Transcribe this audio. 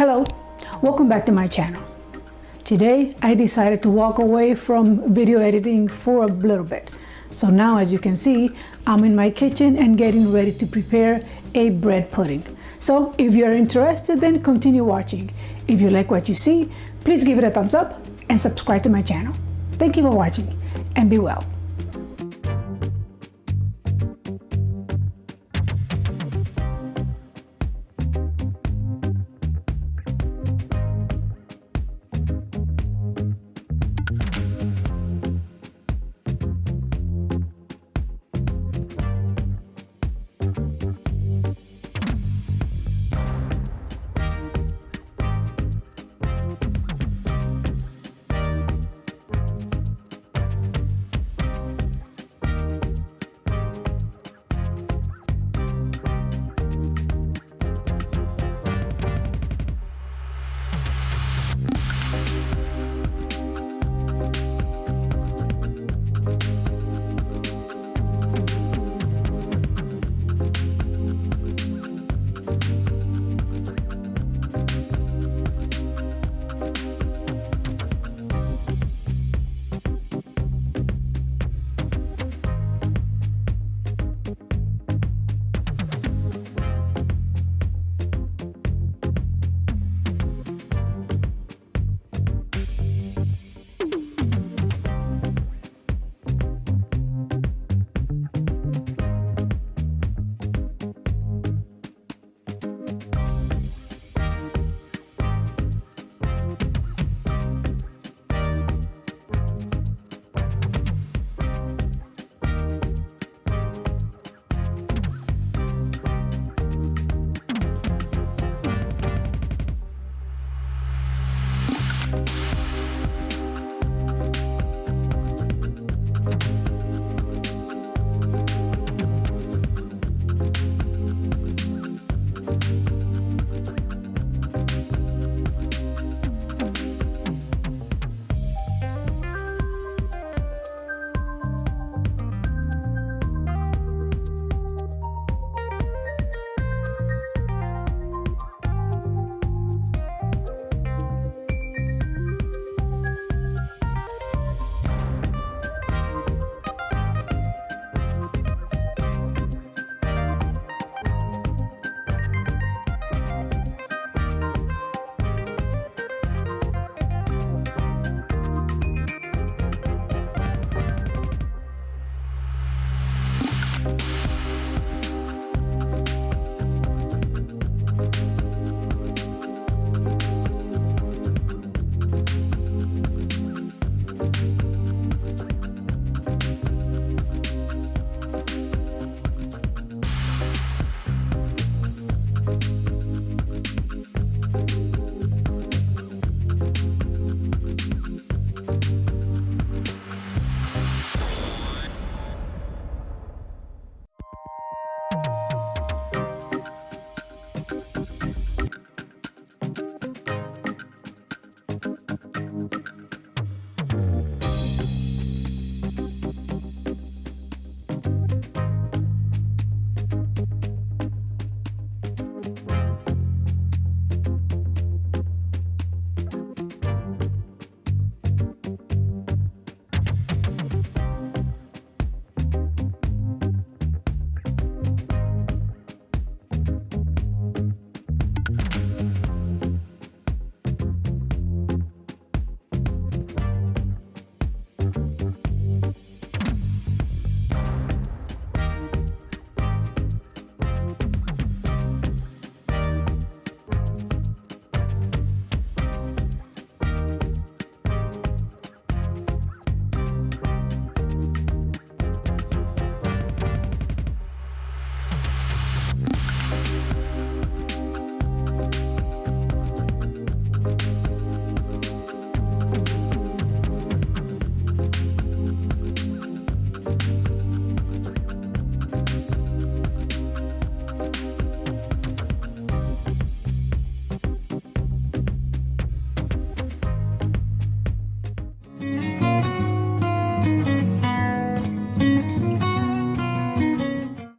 Hello, welcome back to my channel. Today I decided to walk away from video editing for a little bit. So now, as you can see, I'm in my kitchen and getting ready to prepare a bread pudding. So if you're interested, then continue watching. If you like what you see, please give it a thumbs up and subscribe to my channel. Thank you for watching and be well.